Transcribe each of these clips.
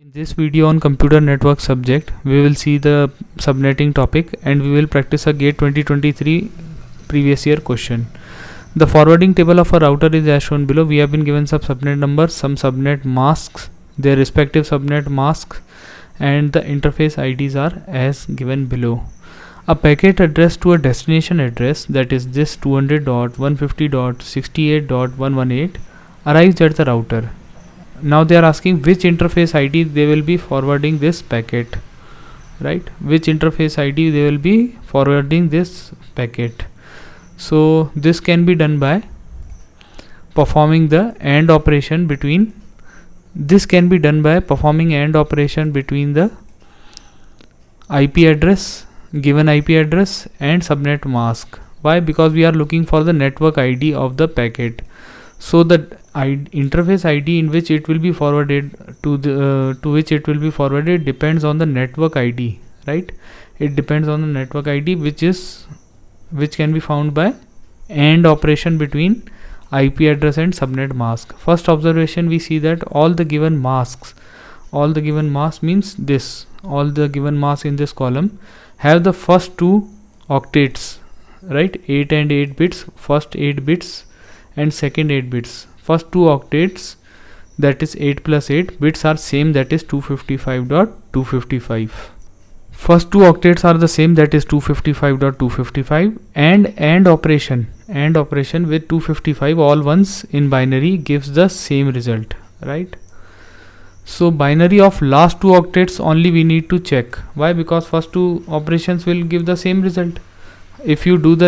In this video on computer network subject, we will see the subnetting topic and we will practice a GATE 2023 previous year question. The forwarding table of a router is as shown below. We have been given some subnet numbers, some subnet masks, their respective subnet masks, and the interface IDs are as given below. A packet addressed to a destination address, that is this 200.150.68.118, arrives at the router. Now they are asking which interface ID they will be forwarding this packet, right? Which interface ID they will be forwarding this packet. So this can be done by performing the AND operation between the IP address, given IP address, and subnet mask. Why? Because we are looking for the network ID of the packet. So the interface ID in which it will be forwarded to which it will be forwarded depends on the network ID, right? It depends on the network ID which can be found by AND operation between IP address and subnet mask. First observation, we see that all the given masks means this, all the given masks in this column have the first two octets, right? 8 and 8 bits, first 8 bits and second 8 bits. First two octets, that is 8 plus 8 bits, are same, that is 255.255. First two octets are the same, that is 255.255, and AND operation with 255 all ones in binary gives the same result, right? So binary of last two octets only we need to check. Why? Because first two operations will give the same result. If you do the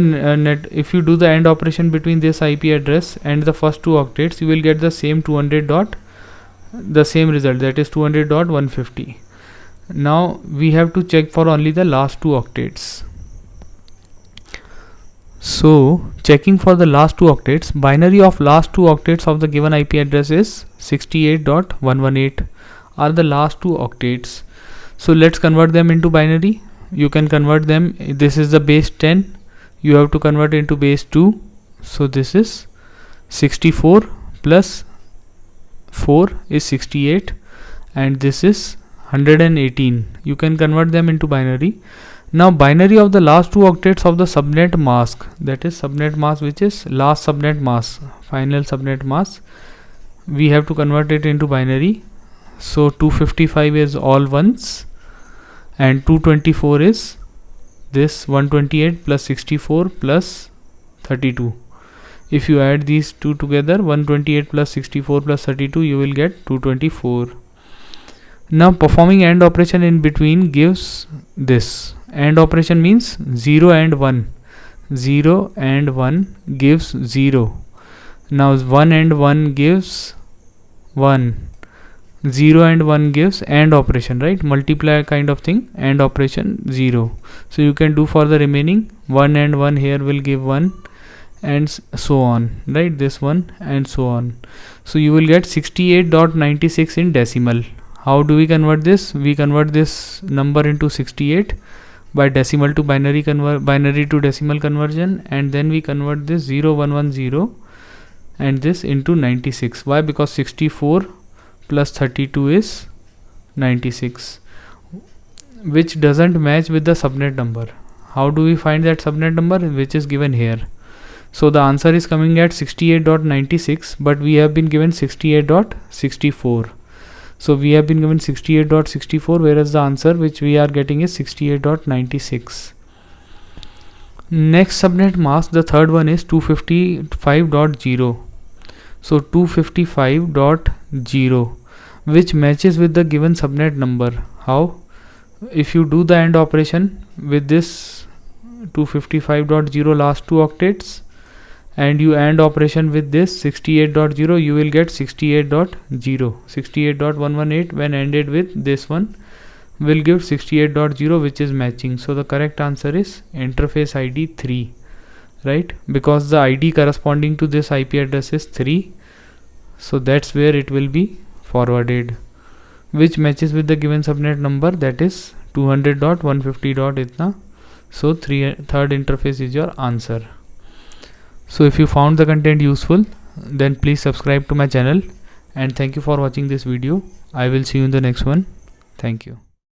AND operation between this IP address and the first two octets, you will get the same result, that is 200.150. Now we have to check for only the last two octets. So checking for the last two octets, binary of last two octets of the given IP address is 68.118 are the last two octets. So let's convert them into binary. You can convert them. This is the base 10, you have to convert into base 2. So this is 64 plus 4 is 68, and this is 118. You can convert them into binary. Now binary of the last two octets of the subnet mask, that is subnet mask, which is last subnet mask, final subnet mask, we have to convert it into binary. So 255 is all ones and 224 is this 128 plus 64 plus 32. If you add these two together, 128 plus 64 plus 32, you will get 224. Now performing AND operation in between gives this. AND operation means 0 and 1. 0 and 1 gives 0. Now 1 and 1 gives 1. 0 and 1 gives AND operation, right? Multiply kind of thing, AND operation 0. So you can do for the remaining 1 and 1 here will give 1 and so on, right? This one and so on. So you will get 68.96 in decimal. How do we convert this? We convert this number into 68 by decimal to binary to decimal conversion, and then we convert this 0110 and this into 96. Why? Because 64 plus 32 is 96, which doesn't match with the subnet number. How do we find that subnet number, which is given here? So the answer is coming at 68.96, but we have been given 68.64. So we have been given 68.64, whereas the answer which we are getting is 68.96. Next subnet mask, the third one is 255.0. So 255.0, which matches with the given subnet number. How? If you do the AND operation with this 255.0 last two octets and you AND operation with this 68.0, you will get 68.0. 68.118 when ANDed with this one will give 68.0, which is matching. So the correct answer is interface ID 3, right? Because the ID corresponding to this IP address is 3, so that's where it will be forwarded, which matches with the given subnet number, that is 200.150. So third interface is your answer. So if you found the content useful, then please subscribe to my channel and thank you for watching this video. I will see you in the next one. Thank you.